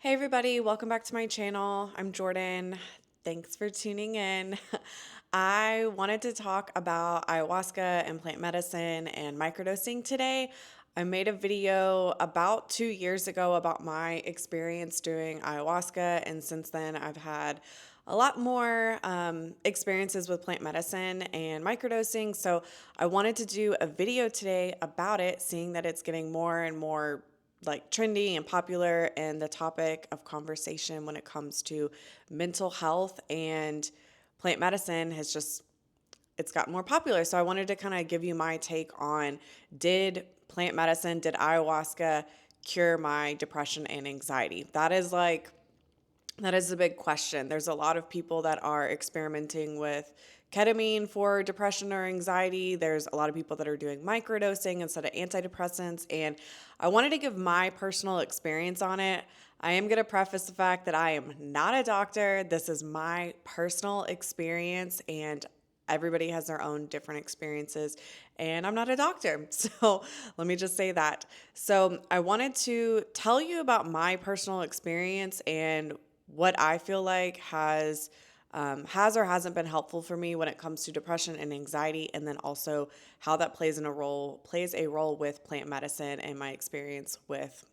Hey everybody, welcome back to my channel. I'm Jordan. Thanks for tuning in. I wanted to talk about ayahuasca and plant medicine and microdosing today. I made a video about 2 years ago about my experience doing ayahuasca, and since then I've had a lot more experiences with plant medicine and microdosing. So I wanted to do a video today about it, seeing that it's getting more and more like trendy and popular and the topic of conversation when it comes to mental health, and plant medicine has just it's gotten more popular. So I wanted to kind of give you my take on, did plant medicine, did ayahuasca cure my depression and anxiety? That is a big question. There's a lot of people that are experimenting with ketamine for depression or anxiety. There's a lot of people that are doing microdosing instead of antidepressants. And I wanted to give my personal experience on it. I am going to preface the fact that I am not a doctor. This is my personal experience, and everybody has their own different experiences, and I'm not a doctor. So let me just say that. So I wanted to tell you about my personal experience and what I feel like has or hasn't been helpful for me when it comes to depression and anxiety, and then also how that plays a role with plant medicine and my experience with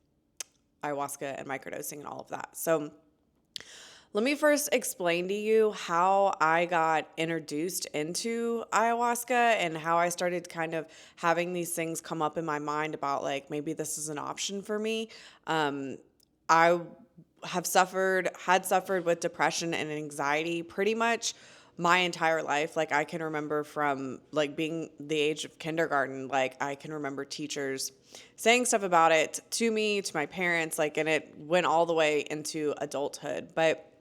ayahuasca and microdosing and all of that. So let me first explain to you how I got introduced into ayahuasca and how I started kind of having these things come up in my mind about like maybe this is an option for me. I had suffered with depression and anxiety pretty much my entire life. Like I can remember from like being the age of kindergarten, like I can remember teachers saying stuff about it to me, to my parents, like, and it went all the way into adulthood. But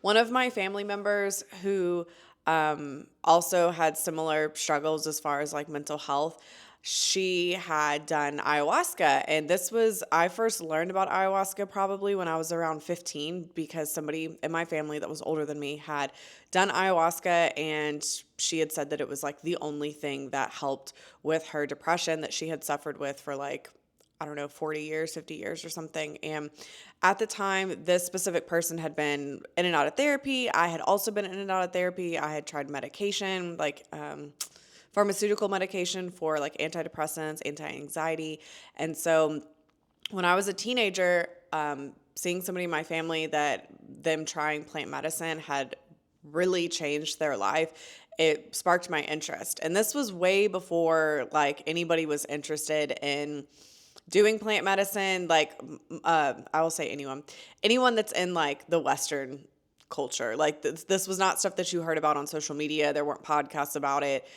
one of my family members who also had similar struggles as far as like mental health, she had done ayahuasca. And I first learned about ayahuasca probably when I was around 15 because somebody in my family that was older than me had done ayahuasca, and she had said that it was like the only thing that helped with her depression that she had suffered with for like, I don't know, 40 years, 50 years or something. And at the time, this specific person had been in and out of therapy. I had also been in and out of therapy. I had tried medication, like pharmaceutical medication for like antidepressants, anti-anxiety. And so when I was a teenager, seeing somebody in my family that them trying plant medicine had really changed their life, it sparked my interest. And this was way before like anybody was interested in doing plant medicine. Like I will say anyone that's in like the Western culture. Like this was not stuff that you heard about on social media. There weren't podcasts about it.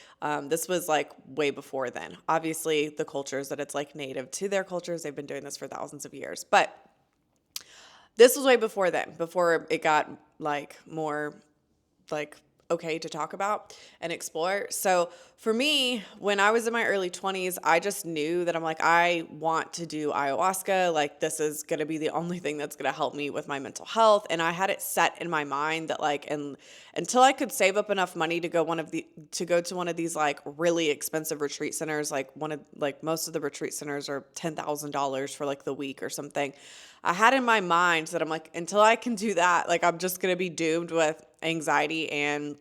This was like way before then. Obviously, the cultures that it's like native to their cultures, they've been doing this for thousands of years. But this was way before then, before it got like more like okay to talk about and explore. So for me, when I was in my early 20s, I just knew that I'm like, I want to do ayahuasca. Like this is going to be the only thing that's going to help me with my mental health. And I had it set in my mind that like, and until I could save up enough money to go to one of these like really expensive retreat centers, like most of the retreat centers are $10,000 for like the week or something. I had in my mind that I'm like, until I can do that, like I'm just going to be doomed with anxiety and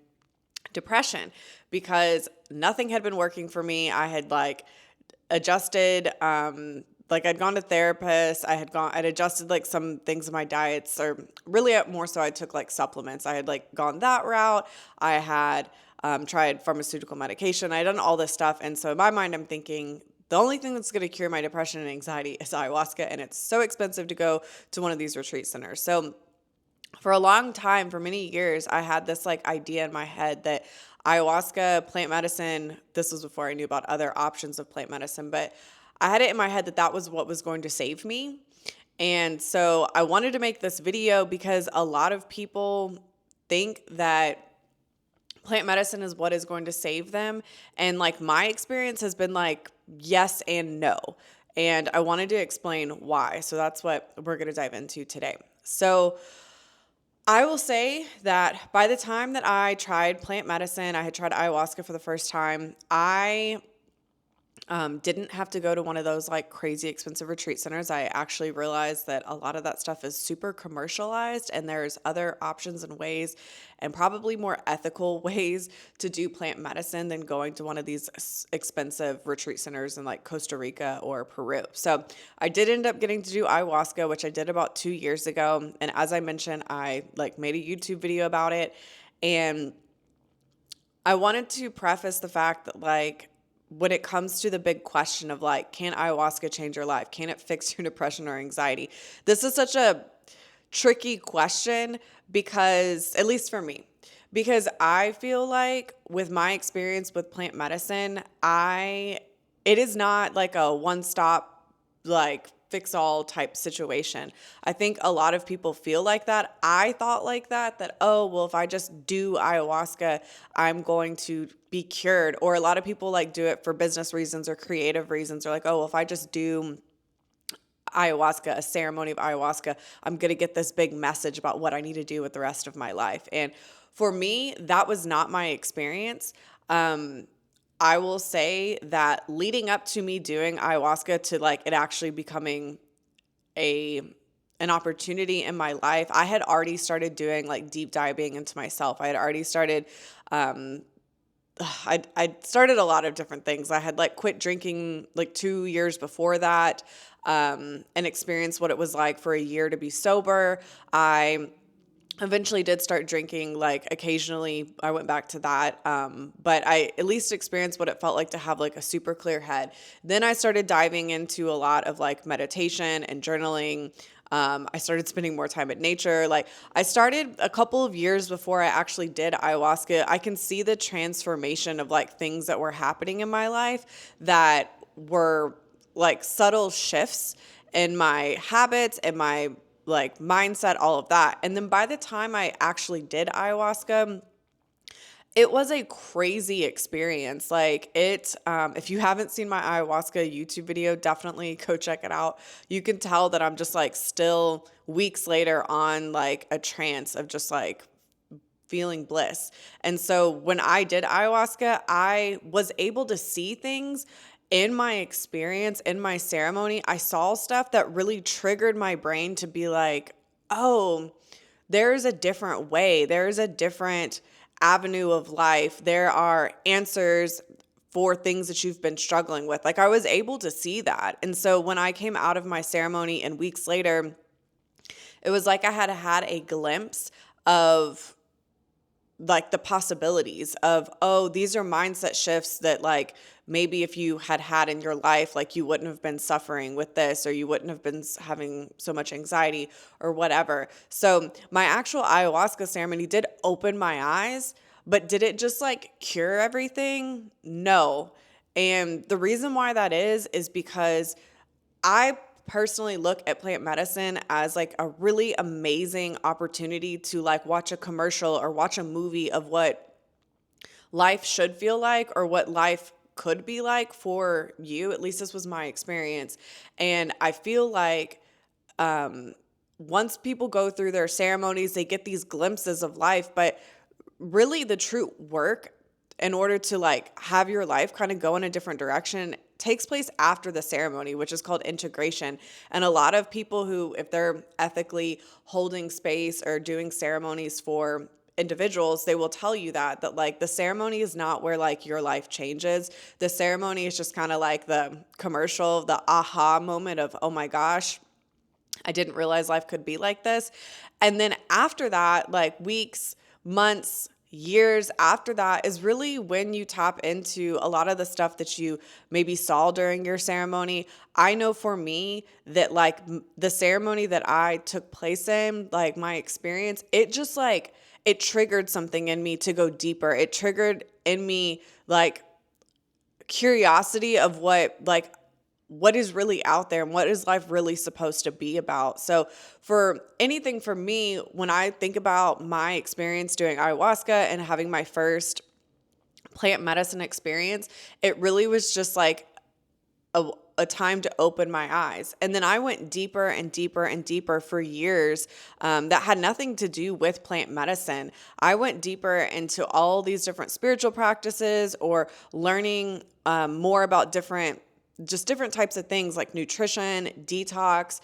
depression because nothing had been working for me. I had like adjusted, like I'd gone to therapists. I'd adjusted like some things in my diets, or really more so I took like supplements. I had like gone that route. I had tried pharmaceutical medication. I had done all this stuff. And so in my mind, I'm thinking, the only thing that's going to cure my depression and anxiety is ayahuasca, and it's so expensive to go to one of these retreat centers. So for a long time, for many years, I had this like idea in my head that ayahuasca, plant medicine, this was before I knew about other options of plant medicine, but I had it in my head that that was what was going to save me. And so I wanted to make this video because a lot of people think that plant medicine is what is going to save them. And like my experience has been like yes and no. And I wanted to explain why. So that's what we're going to dive into today. So I will say that by the time that I tried plant medicine, I had tried ayahuasca for the first time, I Didn't have to go to one of those like crazy expensive retreat centers. I actually realized that a lot of that stuff is super commercialized, and there's other options and ways and probably more ethical ways to do plant medicine than going to one of these expensive retreat centers in like Costa Rica or Peru. So I did end up getting to do ayahuasca, which I did about 2 years ago. And as I mentioned, I like made a YouTube video about it. And I wanted to preface the fact that like when it comes to the big question of like, can ayahuasca change your life? Can it fix your depression or anxiety? This is such a tricky question because, at least for me, because I feel like with my experience with plant medicine, it is not like a one-stop like fix all type situation. I think a lot of people feel like that. I thought like that, oh, well, if I just do ayahuasca, I'm going to be cured. Or a lot of people like do it for business reasons or creative reasons. Or like, oh, well, if I just do ayahuasca, a ceremony of ayahuasca, I'm going to get this big message about what I need to do with the rest of my life. And for me, that was not my experience. I will say that leading up to me doing ayahuasca to like it actually becoming an opportunity in my life, I had already started doing like deep diving into myself. I had already started I started a lot of different things. I had like quit drinking like 2 years before that, and experienced what it was like for a year to be sober. I eventually did start drinking, like occasionally I went back to that. But I at least experienced what it felt like to have like a super clear head. Then I started diving into a lot of like meditation and journaling. I started spending more time at nature. Like I started a couple of years before I actually did ayahuasca. I can see the transformation of like things that were happening in my life that were like subtle shifts in my habits and my like mindset, all of that. And then by the time I actually did ayahuasca, it was a crazy experience. Like if you haven't seen my ayahuasca YouTube video, definitely go check it out. You can tell that I'm just like still weeks later on like a trance of just like feeling bliss. And so when I did ayahuasca, I was able to see things in my experience, in my ceremony. I saw stuff that really triggered my brain to be like, oh, there's a different way. There's a different avenue of life. There are answers for things that you've been struggling with. Like I was able to see that. And so when I came out of my ceremony and weeks later, it was like I had a glimpse of like the possibilities of, oh, these are mindset shifts that like maybe if you had in your life, like you wouldn't have been suffering with this, or you wouldn't have been having so much anxiety or whatever. So my actual ayahuasca ceremony did open my eyes, but did it just like cure everything? No. And the reason why that is because I personally look at plant medicine as like a really amazing opportunity to like watch a commercial or watch a movie of what life should feel like or what life could be like for you. At least this was my experience. And I feel like once people go through their ceremonies, they get these glimpses of life, but really the true work in order to like have your life kind of go in a different direction takes place after the ceremony, which is called integration. And a lot of people who, if they're ethically holding space or doing ceremonies for individuals, they will tell you that like the ceremony is not where like your life changes. The ceremony is just kind of like the commercial, the aha moment of, oh my gosh, I didn't realize life could be like this. And then after that, like weeks, months, years after that is really when you tap into a lot of the stuff that you maybe saw during your ceremony. I know for me that like the ceremony that I took place in, like my experience, it just like, it triggered something in me to go deeper. It triggered in me like curiosity of what is really out there and what is life really supposed to be about. So for anything for me, when I think about my experience doing ayahuasca and having my first plant medicine experience, it really was just like a time to open my eyes. And then I went deeper and deeper and deeper for years that had nothing to do with plant medicine. I went deeper into all these different spiritual practices or learning more about different types of things like nutrition, detox,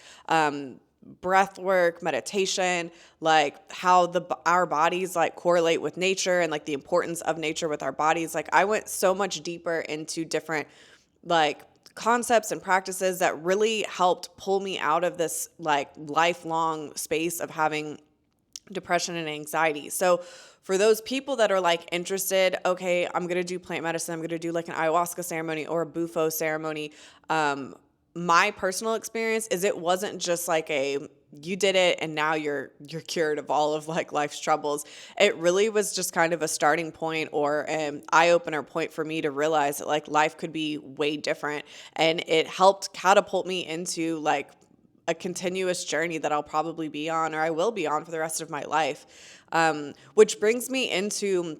breath work, meditation, like how our bodies like correlate with nature and like the importance of nature with our bodies. Like I went so much deeper into different like concepts and practices that really helped pull me out of this like lifelong space of having depression and anxiety. So for those people that are like interested, okay, I'm going to do plant medicine. I'm going to do like an ayahuasca ceremony or a bufo ceremony. My personal experience is it wasn't just like you did it and now you're cured of all of like life's troubles. It really was just kind of a starting point or an eye-opener point for me to realize that like life could be way different. And it helped catapult me into like a continuous journey that I'll probably be on or I will be on for the rest of my life. Which brings me into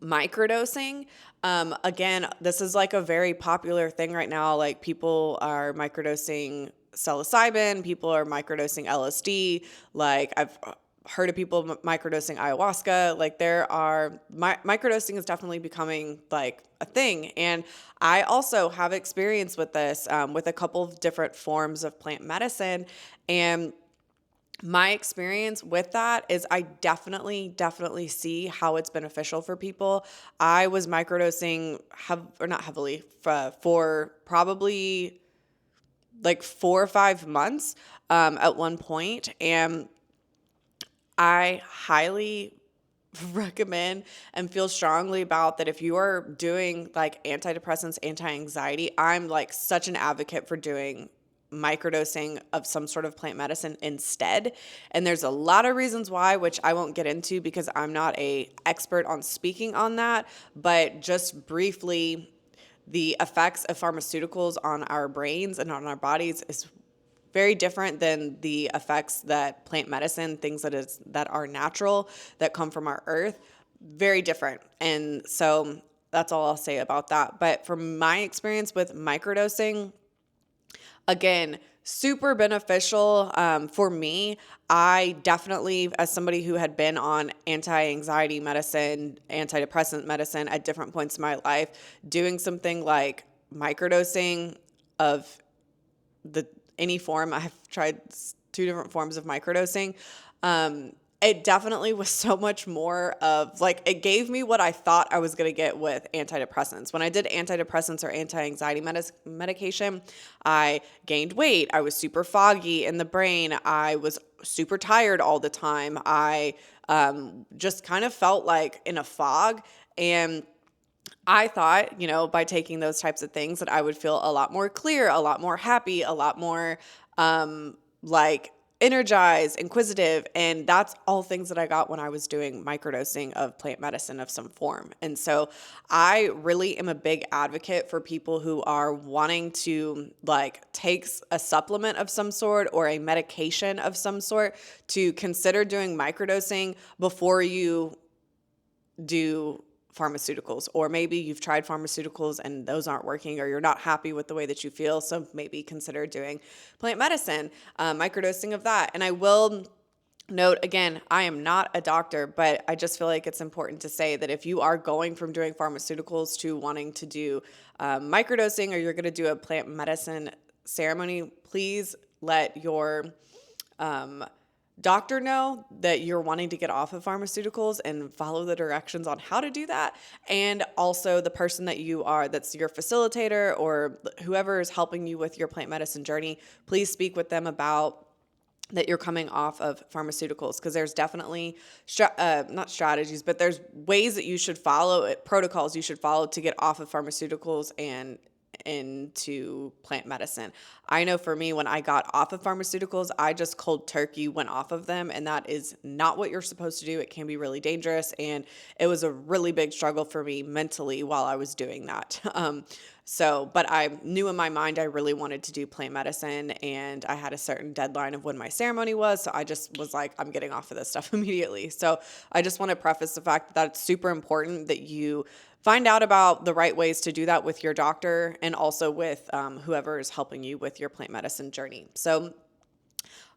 microdosing. Again, this is like a very popular thing right now. Like people are microdosing psilocybin, people are microdosing LSD. Like I've heard of people microdosing ayahuasca. Like microdosing is definitely becoming like a thing. And I also have experience with this, with a couple of different forms of plant medicine. And my experience with that is I definitely see how it's beneficial for people. I was microdosing not heavily for probably like 4 or 5 months at one point, and I highly recommend and feel strongly about that if you are doing like antidepressants, anti-anxiety. I'm like such an advocate for doing microdosing of some sort of plant medicine instead. And there's a lot of reasons why, which I won't get into because I'm not an expert on speaking on that, but just briefly, the effects of pharmaceuticals on our brains and on our bodies is very different than the effects that plant medicine, things that are natural, that come from our earth, very different. And so that's all I'll say about that. But from my experience with microdosing, again, super beneficial for me. I definitely, as somebody who had been on anti-anxiety medicine, antidepressant medicine at different points in my life, doing something like microdosing of any form. I've tried 2 different forms of microdosing. It definitely was so much more of like, it gave me what I thought I was going to get with antidepressants. When I did antidepressants or anti-anxiety medication, I gained weight. I was super foggy in the brain. I was super tired all the time. I just kind of felt like in a fog. And I thought, by taking those types of things that I would feel a lot more clear, a lot more happy, a lot more like energized, inquisitive. And that's all things that I got when I was doing microdosing of plant medicine of some form. And so I really am a big advocate for people who are wanting to like take a supplement of some sort or a medication of some sort to consider doing microdosing before you do pharmaceuticals, or maybe you've tried pharmaceuticals and those aren't working, or you're not happy with the way that you feel. So maybe consider doing plant medicine, microdosing of that. And I will note again, I am not a doctor, but I just feel like it's important to say that if you are going from doing pharmaceuticals to wanting to do microdosing, or you're going to do a plant medicine ceremony, please let your doctor know that you're wanting to get off of pharmaceuticals and follow the directions on how to do that. And also the person that's your facilitator or whoever is helping you with your plant medicine journey, please speak with them about that you're coming off of pharmaceuticals, because there's definitely not strategies, but there's ways that you should follow, protocols you should follow to get off of pharmaceuticals and into plant medicine. I know for me, when I got off of pharmaceuticals, I just cold turkey went off of them, and that is not what you're supposed to do. It can be really dangerous, and it was a really big struggle for me mentally while I was doing that. So, but I knew in my mind I really wanted to do plant medicine, and I had a certain deadline of when my ceremony was. So I just was like, I'm getting off of this stuff immediately. So I just want to preface the fact that it's super important that you find out about the right ways to do that with your doctor and also with whoever is helping you with your plant medicine journey. So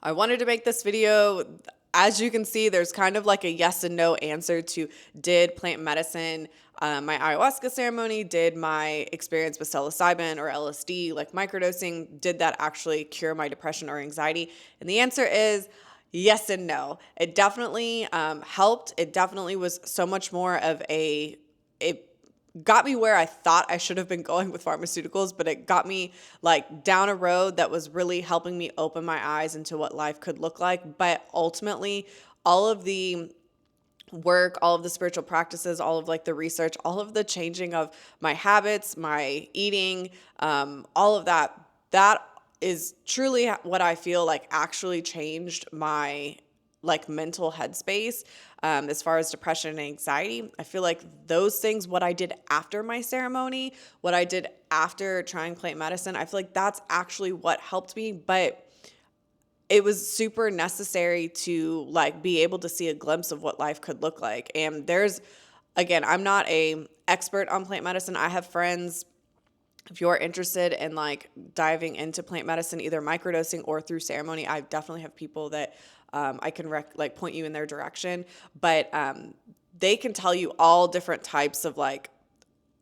I wanted to make this video. As you can see, there's kind of like a yes and no answer to did plant medicine, my ayahuasca ceremony, did my experience with psilocybin or LSD, like microdosing, did that actually cure my depression or anxiety? And the answer is yes and no. It definitely helped. It definitely was so much more of it got me where I thought I should have been going with pharmaceuticals, but it got me like down a road that was really helping me open my eyes into what life could look like. But ultimately, all of the work, all of the spiritual practices, all of like the research, all of the changing of my habits, my eating, all of that, that is truly what I feel like actually changed my like mental headspace as far as depression and anxiety. I feel like those things, what I did after my ceremony, what I did after trying plant medicine, I feel like that's actually what helped me. But it was super necessary to like be able to see a glimpse of what life could look like. And there's, again, I'm not a expert on plant medicine. I have friends, if you're interested in like diving into plant medicine, either microdosing or through ceremony, I definitely have people that I can like point you in their direction. But they can tell you all different types of like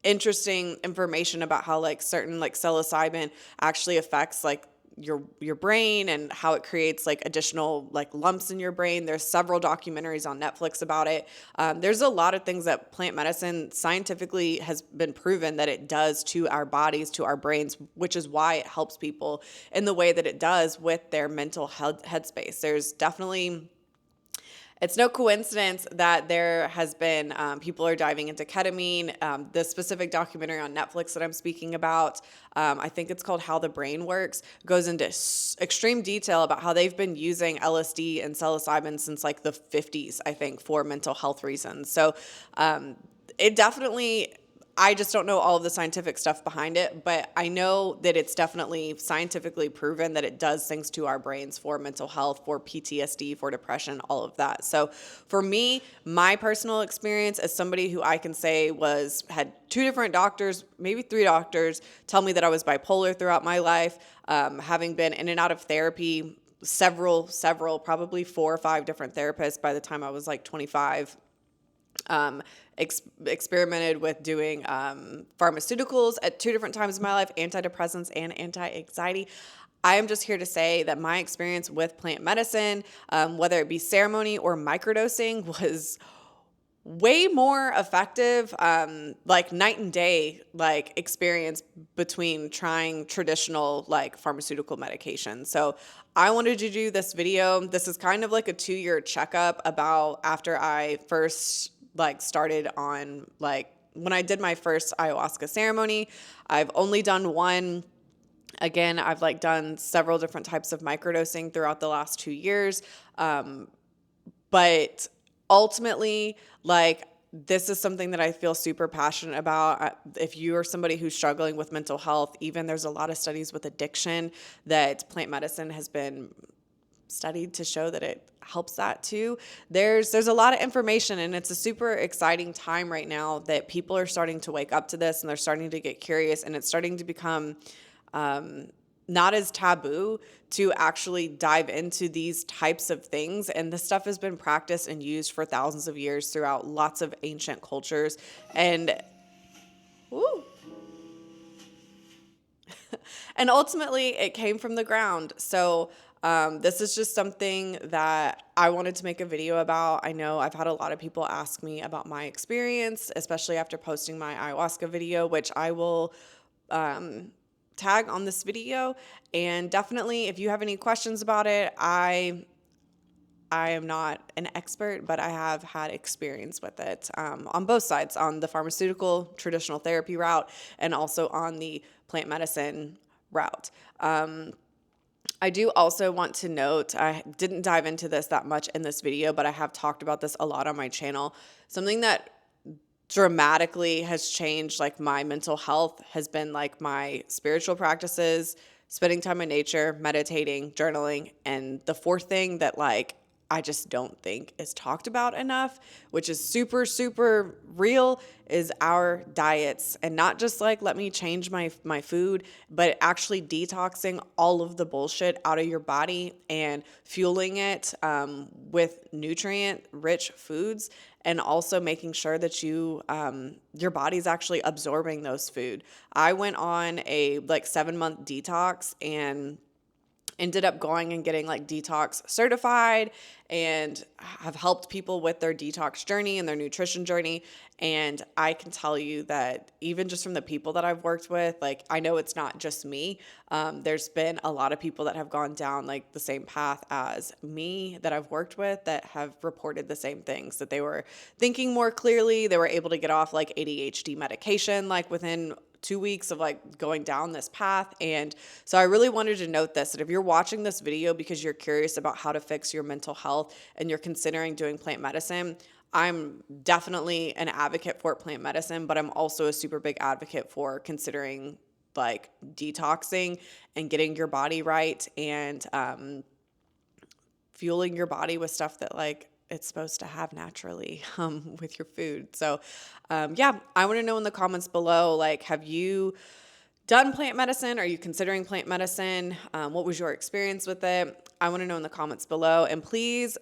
interesting information about how like certain like psilocybin actually affects like your brain and how it creates like additional like lumps in your brain. There's several documentaries on Netflix about it. There's a lot of things that plant medicine scientifically has been proven that it does to our bodies, to our brains, which is why it helps people in the way that it does with their mental headspace. There's definitely, it's no coincidence that there has been people are diving into ketamine. The specific documentary on Netflix that I'm speaking about, I think it's called How the Brain Works, goes into extreme detail about how they've been using LSD and psilocybin since like the 50s, I think, for mental health reasons. So it definitely, I just don't know all of the scientific stuff behind it, but I know that it's definitely scientifically proven that it does things to our brains for mental health, for PTSD, for depression, all of that. So for me, my personal experience as somebody who I can say had 2 different doctors, maybe 3 doctors, tell me that I was bipolar throughout my life, having been in and out of therapy, several, probably 4 or 5 different therapists by the time I was like 25. Experimented with doing pharmaceuticals at 2 different times in my life, antidepressants and anti-anxiety. I am just here to say that my experience with plant medicine, whether it be ceremony or microdosing, was way more effective, like night and day, like experience between trying traditional like pharmaceutical medication. So I wanted to do this video. This is kind of like a 2-year checkup about after I first like started on like when I did my first ayahuasca ceremony. I've only done one. Again, I've like done several different types of microdosing throughout the last 2 years. But ultimately, like, this is something that I feel super passionate about. If you are somebody who's struggling with mental health, even there's a lot of studies with addiction that plant medicine has been studied to show that it helps that too. There's a lot of information, and it's a super exciting time right now that people are starting to wake up to this, and they're starting to get curious, and it's starting to become not as taboo to actually dive into these types of things. And this stuff has been practiced and used for thousands of years throughout lots of ancient cultures. And woo, and ultimately it came from the ground. So this is just something that I wanted to make a video about. I know I've had a lot of people ask me about my experience, especially after posting my ayahuasca video, which I will tag on this video. And definitely, if you have any questions about it, I am not an expert, but I have had experience with it on both sides, on the pharmaceutical traditional therapy route and also on the plant medicine route. I do also want to note, I didn't dive into this that much in this video, but I have talked about this a lot on my channel. Something that dramatically has changed like my mental health has been like my spiritual practices, spending time in nature, meditating, journaling, and the fourth thing that like I just don't think is talked about enough, which is super super real, is our diets. And not just like let me change my food, but actually detoxing all of the bullshit out of your body and fueling it with nutrient rich foods, and also making sure that your body's actually absorbing those food. I went on a like 7-month detox and ended up going and getting like detox certified, and have helped people with their detox journey and their nutrition journey. And I can tell you that even just from the people that I've worked with, like I know it's not just me. There's been a lot of people that have gone down like the same path as me that I've worked with that have reported the same things, that they were thinking more clearly. They were able to get off like ADHD medication like within 2 weeks of like going down this path. And so I really wanted to note this, that if you're watching this video because you're curious about how to fix your mental health and you're considering doing plant medicine, I'm definitely an advocate for plant medicine, but I'm also a super big advocate for considering like detoxing and getting your body right, and fueling your body with stuff that like it's supposed to have naturally with your food. So yeah, I want to know in the comments below, like, have you done plant medicine? Are you considering plant medicine? What was your experience with it? I want to know in the comments below. And please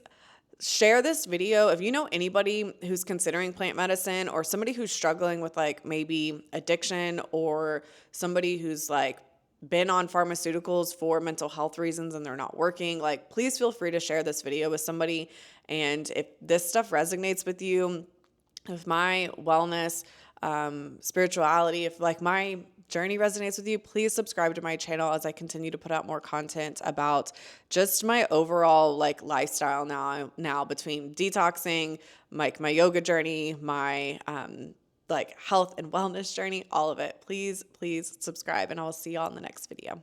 share this video if you know anybody who's considering plant medicine, or somebody who's struggling with like maybe addiction, or somebody who's like been on pharmaceuticals for mental health reasons and they're not working. Like, please feel free to share this video with somebody. And if this stuff resonates with you, if my wellness, spirituality, if like my journey resonates with you, please subscribe to my channel as I continue to put out more content about just my overall like lifestyle now between detoxing, like my yoga journey, my like health and wellness journey, all of it. Please subscribe, and I will see y'all in the next video.